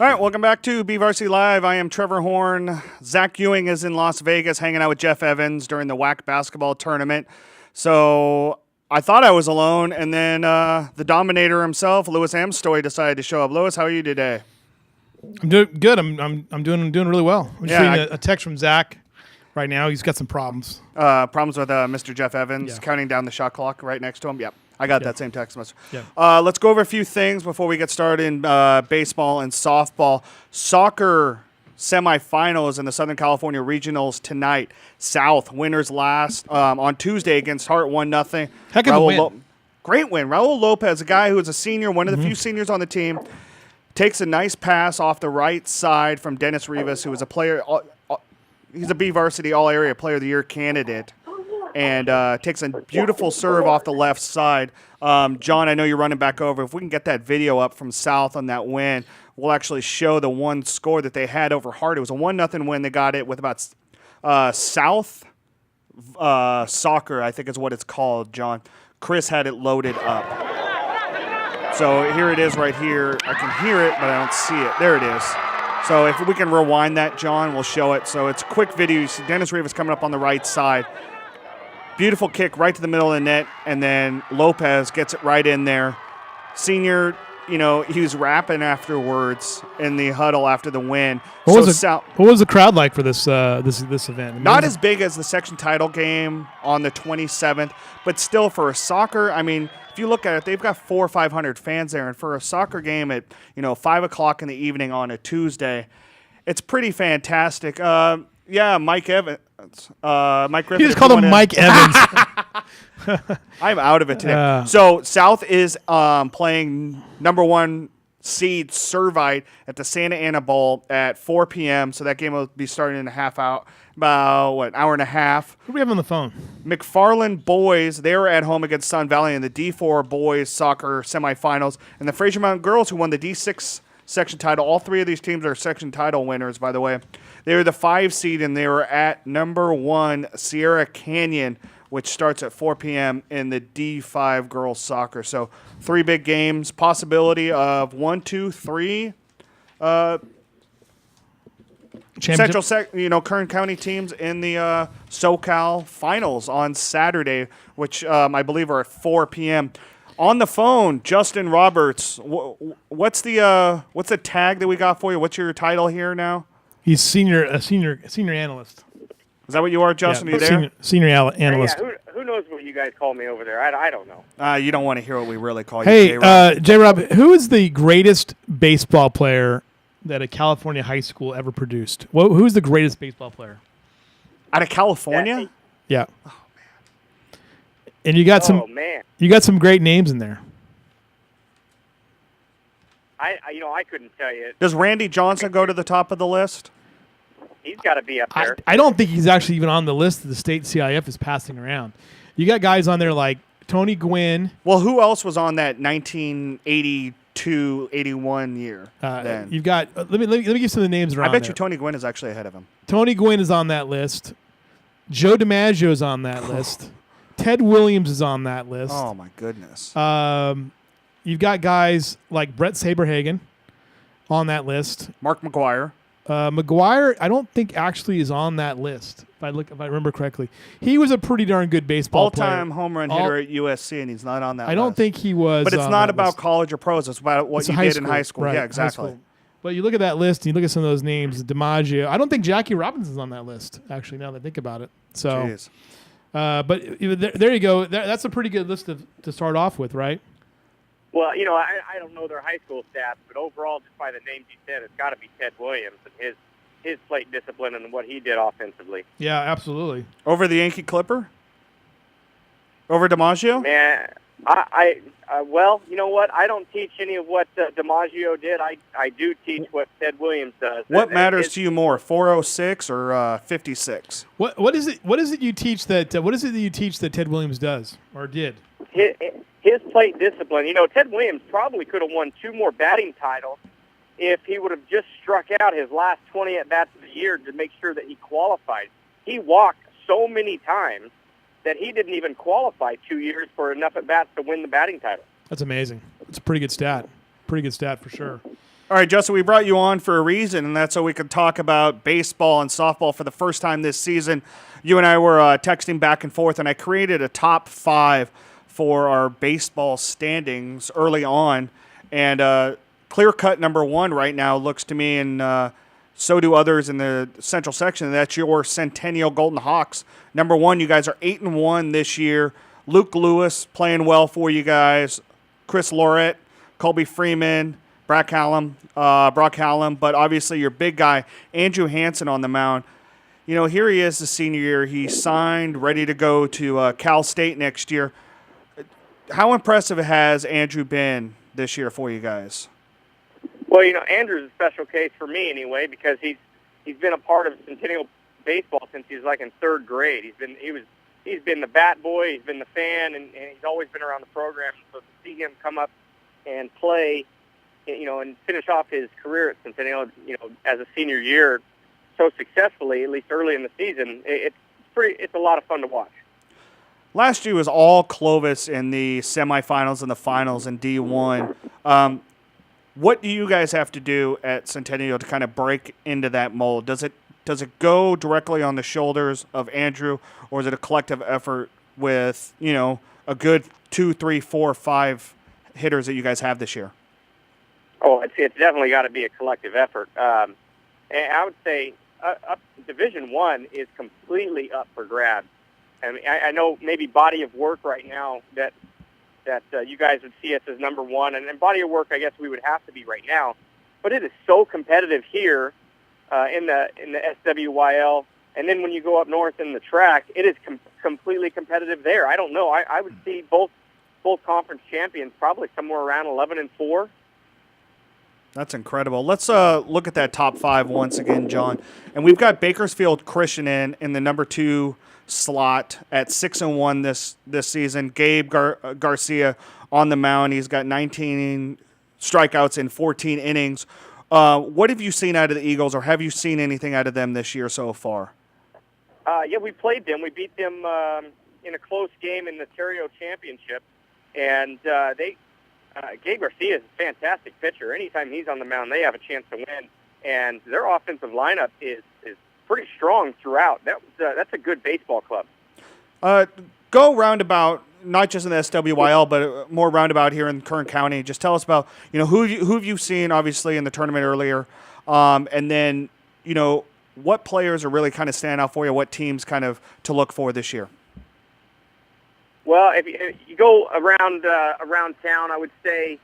All right, welcome back to BVarsity Live. I am Trevor Horn. Zach Ewing is in Las Vegas hanging out with Jeff Evans during the WAC basketball tournament. So I thought I was alone, and then the Dominator himself, Louis Amstoy, decided to show up. Louis, how are you today? I'm doing good. I'm doing really well. I'm just reading a text from Zach right now. He's got some problems. Problems with Mr. Jeff Evans counting down the shot clock right next to him. Yep. I got that same text message. Yeah. Let's go over a few things before we get started in baseball and softball. Soccer semifinals in the Southern California Regionals tonight. South winners last on Tuesday against Hart 1-0. Heck of a win. Great win. Raul Lopez, a guy who is a senior, one of the few seniors on the team, takes a nice pass off the right side from Dennis Rivas, who is a player. He's a BVarsity All-Area Player of the Year candidate. And takes a beautiful serve off the left side. John, I know you're running back over. If we can get that video up from South on that win, we'll actually show the one score that they had over Hart. It was a 1-0 win. They got it with about South Soccer, I think is what it's called, John. Chris had it loaded up. So here it is right here. I can hear it, but I don't see it. There it is. So if we can rewind that, John, we'll show it. So it's a quick video. You see Dennis Rivas coming up on the right side. Beautiful kick right to the middle of the net, and then Lopez gets it right in there. Senior, he was rapping afterwards in the huddle after the win. What was the crowd like for this event? Not as big as the section title game on the 27th, but still for a soccer, if you look at it, they've got 400 or 500 fans there, and for a soccer game at 5 o'clock in the evening on a Tuesday, it's pretty fantastic. Mike Evans. Mike Griffin. You just called him Mike Evans. I'm out of it today. So South is playing number 1 seed Servite at the Santa Ana Bowl at 4 p.m. So that game will be starting in a half hour, about hour and a half. Who do we have on the phone? McFarland boys, they were at home against Sun Valley in the D4 boys soccer semifinals, and the Fraser Mountain girls who won the D6 section title. All 3 of these teams are section title winners, by the way. They were the 5 seed, and they were at number 1 Sierra Canyon, which starts at 4 p.m. in the D5 girls soccer. So 3 big games, possibility of 1, 2, 3 Central, Kern County teams in the SoCal finals on Saturday, which I believe are at 4 p.m. On the phone, Justin Roberts. What's the tag that we got for you? What's your title here now? He's senior analyst. Is that what you are, Justin? Yeah, are you there? Senior analyst. Yeah, who knows what you guys call me over there? I don't know. You don't want to hear what we really call you. Hey, J-Rob, who is the greatest baseball player that a California high school ever produced? Who's the greatest baseball player? Out of California? Yeah. Oh, man. And you got some great names in there. I couldn't tell you. Does Randy Johnson go to the top of the list? He's got to be up there. I don't think he's actually even on the list that the state CIF is passing around. You got guys on there like Tony Gwynn. Well, who else was on that 1982-81 year? Then You've got. Let me give some of the names around. I bet you Tony Gwynn is actually ahead of him. Tony Gwynn is on that list. Joe DiMaggio is on that list. Ted Williams is on that list. Oh my goodness. You've got guys like Brett Saberhagen on that list. Mark McGuire. McGuire, I don't think actually is on that list. If I remember correctly, he was a pretty darn good baseball player. All-time home run hitter at USC, and he's not on that list. I don't think he was. But it's not about college or pros. It's about what you did in high school. Right, yeah, exactly. But you look at that list, and you look at some of those names, DiMaggio. I don't think Jackie Robinson's on that list, actually, now that I think about it. So, jeez. But there you go. That's a pretty good list to start off with, right? Well, I don't know their high school stats, but overall, just by the names you said, it's got to be Ted Williams and his plate discipline and what he did offensively. Yeah, absolutely. Over the Yankee Clipper? Over DiMaggio? Man, well, you know what? I don't teach any of what DiMaggio did. I do teach what Ted Williams does. What matters to you more, 406 or 56? What is it you teach that Ted Williams does or did? His plate discipline. Ted Williams probably could have won 2 more batting titles if he would have just struck out his last 20 at-bats of the year to make sure that he qualified. He walked so many times that he didn't even qualify 2 years for enough at-bats to win the batting title. That's amazing. It's a pretty good stat. Pretty good stat for sure. All right, Justin, we brought you on for a reason, and that's so we could talk about baseball and softball for the first time this season. You and I were texting back and forth, and I created a top 5 for our baseball standings early on. And clear-cut number 1 right now looks to me, and so do others in the central section, and that's your Centennial Golden Hawks. Number 1, you guys are 8-1 this year. Luke Lewis playing well for you guys. Chris Lorette, Colby Freeman, Brock Hallam, but obviously your big guy, Andrew Hansen, on the mound. You know, here he is the senior year. He's signed, ready to go to Cal State next year. How impressive has Andrew been this year for you guys? Well, you know, Andrew's a special case for me anyway, because he's been a part of Centennial baseball since he was like in 3rd grade. He's been the bat boy, he's been the fan, and he's always been around the program. So to see him come up and play, you know, and finish off his career at Centennial, you know, as a senior year so successfully, at least early in the season, it's a lot of fun to watch. Last year was all Clovis in the semifinals and the finals in D1. What do you guys have to do at Centennial to kind of break into that mold? Does it go directly on the shoulders of Andrew, or is it a collective effort with, you know, a good 2, 3, 4, 5 hitters that you guys have this year? Oh, it's definitely got to be a collective effort. And I would say Division I is completely up for grabs. I mean, I know maybe body of work right now that you guys would see us as number 1, and body of work I guess we would have to be right now. But it is so competitive here in the SWYL, and then when you go up north in the track, it is completely competitive there. I don't know. I would see both conference champions probably somewhere around 11-4. That's incredible. Let's look at that top 5 once again, John. And we've got Bakersfield Christian in the number 2 slot at 6-1 this season. Gabe Garcia on the mound. He's got 19 strikeouts in 14 innings. What have you seen out of the Eagles, or have you seen anything out of them this year so far? Yeah, we played them. We beat them in a close game in the Terrio Championship, and Gabe Garcia is a fantastic pitcher. Anytime he's on the mound, they have a chance to win, and their offensive lineup is pretty strong throughout. That's a good baseball club. Go roundabout, not just in the SWYL, but more roundabout here in Kern County. Just tell us about, you know, who have you seen, obviously, in the tournament earlier, and then, you know, what players are really kind of standing out for you, what teams kind of to look for this year? Well, if you go around town, I would say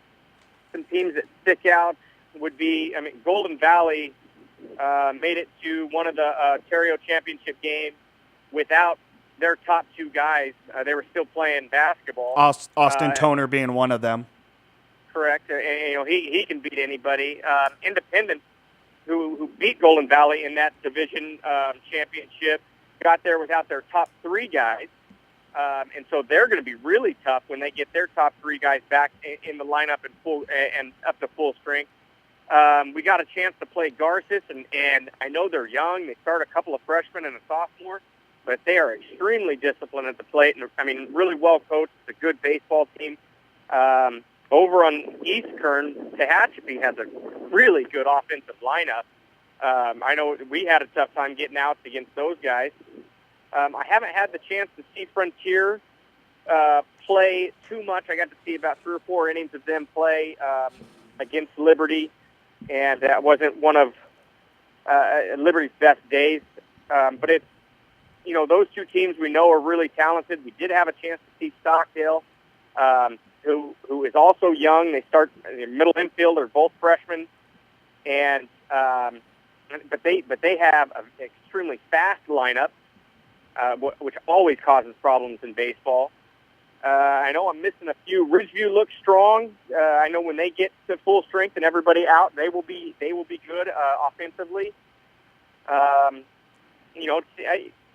some teams that stick out would be, I mean, Golden Valley made it to one of the Terrio Championship games without their top 2 guys. They were still playing basketball. Austin Toner being one of them. Correct. And, you know, he can beat anybody. Independence, who beat Golden Valley in that division championship, got there without their top 3 guys. And so they're going to be really tough when they get their top 3 guys back in the lineup and up to full strength. We got a chance to play Garces, and I know they're young. They start a couple of freshmen and a sophomore, but they are extremely disciplined at the plate. And I mean, really well coached. It's a good baseball team. Over on East Kern, Tehachapi has a really good offensive lineup. I know we had a tough time getting outs against those guys. I haven't had the chance to see Frontier play too much. I got to see about 3 or 4 innings of them play against Liberty, and that wasn't one of Liberty's best days. But it's, you know, those 2 teams we know are really talented. We did have a chance to see Stockdale, who is also young. They start middle infielder, both freshmen, and but they have an extremely fast lineup, which always causes problems in baseball. I know I'm missing a few. Ridgeview looks strong. I know when they get to full strength and everybody out, they will be good offensively. You know,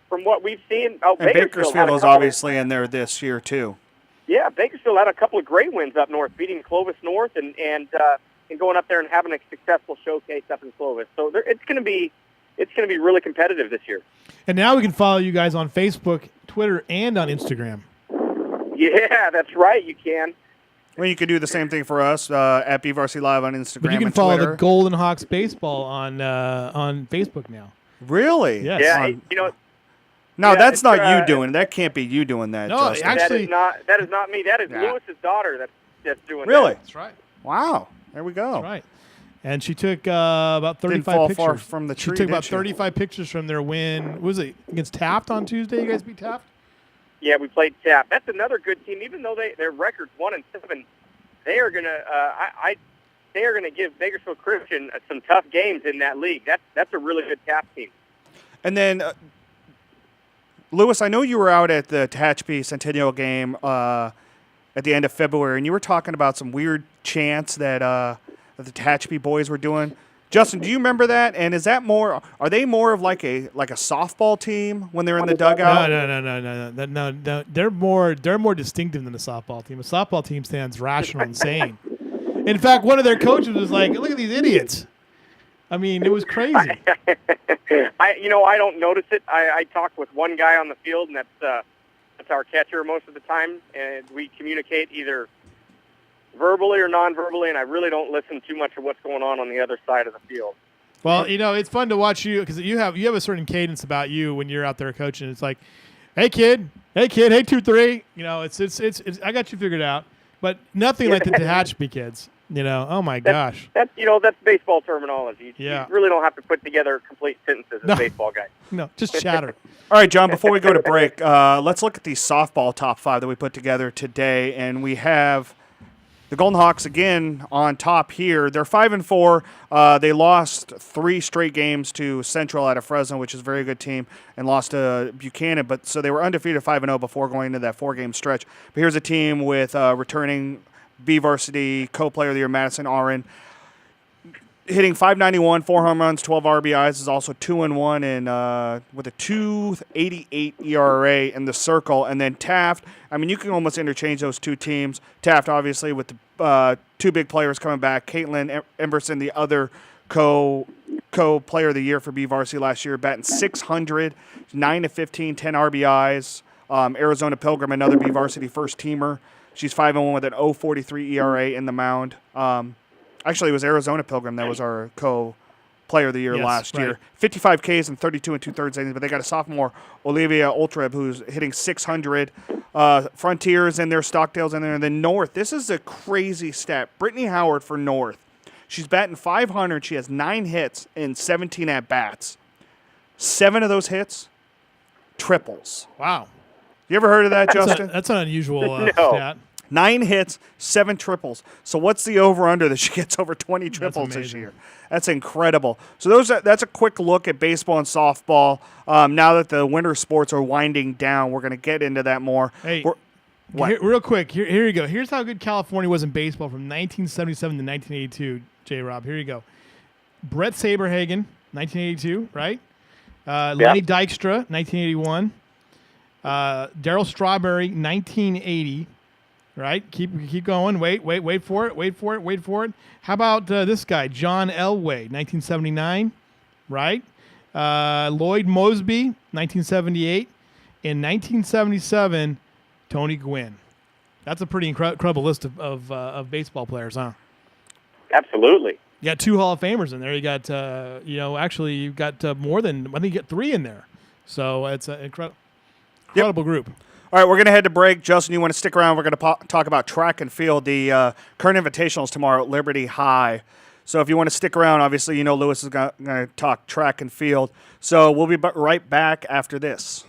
from what we've seen, Bakersfield is obviously in there this year too. Yeah, Bakersfield had a couple of great wins up north, beating Clovis North and going up there and having a successful showcase up in Clovis. So it's going to be really competitive this year. And now we can follow you guys on Facebook, Twitter, and on Instagram. Yeah, that's right. You can. Well, you can do the same thing for us at BVarsity Live on Instagram But you can and follow Twitter. the Golden Hawks baseball on Facebook now. Really? Yes. Yeah, On- you know, No, Yeah, that's it's, not you doing it. That can't be you doing that, No, Justin. actually- that is not me. That is Yeah. Lewis's daughter that's doing Really? that. That's right. Wow. There we go. That's right. And she took about 35 fall pictures far from the tree, She took about did she? 35 pictures from their win. What was it against Taft on Tuesday? You guys beat Taft? Yeah, we played Tap. That's another good team. Even though their record's 1-7, they are gonna they are gonna give Bakersfield Christian some tough games in that league. That's a really good Tap team. And then, Lewis, I know you were out at the Tehachapi Centennial game at the end of February, and you were talking about some weird chants that the Tehachapi boys were doing. Justin, do you remember that? And is that more? Are they more of like a softball team when they're in the dugout? No. They're more distinctive than a softball team. A softball team stands rational and sane. In fact, one of their coaches was like, "Look at these idiots." I mean, it was crazy. I don't notice it. I talk with one guy on the field, and that's our catcher most of the time, and we communicate either verbally or non-verbally, and I really don't listen too much of what's going on the other side of the field. Well, it's fun to watch you because you have a certain cadence about you when you're out there coaching. It's like, hey kid, hey 2-3. It's I got you figured out, but nothing like the Tehachapi kids. Oh my gosh. That's baseball terminology. Yeah. You really don't have to put together complete sentences as a baseball guy. No, just chatter. All right, John, before we go to break, let's look at the softball top 5 that we put together today, and we have the Golden Hawks again on top here. They're 5-4. They lost 3 straight games to Central out of Fresno, which is a very good team, and lost to Buchanan. But so they were undefeated 5-0 before going into that 4-game stretch. But here's a team with returning BVarsity co-player of the year Madison Aron, hitting .591, 4 home runs, 12 RBIs. Is also 2-1 and with a 2.88 ERA in the circle. And then Taft. I mean, you can almost interchange those two teams. Taft, obviously, with the 2 big players coming back. Caitlin Emberson, the other co-player of the year for BVarsity last year, batting .600, 9-15, 10 RBIs. Arizona Pilgrim, another BVarsity first teamer. She's 5-1 with an 0.43 ERA in the mound. Actually, it was Arizona Pilgrim that was our co-player of the year last year. 55 Ks and 32 2/3 innings, but they got a sophomore, Olivia Ultreb, who's hitting .600. Frontiers in there, Stockdale's in there, and then North. This is a crazy stat. Brittany Howard for North. She's batting .500. She has 9 hits in 17 at-bats. 7 of those hits, triples. Wow. You ever heard of that, Justin? That's an unusual No. stat. 9 hits, 7 triples. So what's the over-under that she gets over 20 triples this amazing. year? That's incredible. So that's a quick look at baseball and softball. Now that the winter sports are winding down, we're going to get into that more. Hey, what? real quick, here you go. Here's how good California was in baseball from 1977 to 1982, J-Rob. Here you go. Brett Saberhagen, 1982, right? Lenny Dykstra, 1981. Darryl Strawberry, 1980. Right? Keep going. Wait for it. How about this guy, John Elway, 1979, right? Lloyd Mosby, 1978. In 1977, Tony Gwynn. That's a pretty incredible list of baseball players, huh? Absolutely. You got 2 Hall of Famers in there. You got, actually you've got more than, I think you got 3 in there. So it's an incredible group. All right, we're going to head to break. Justin, you want to stick around? We're going to talk about track and field. The current invitationals tomorrow at Liberty High. So if you want to stick around, obviously, Lewis is going to talk track and field. So we'll be right back after this.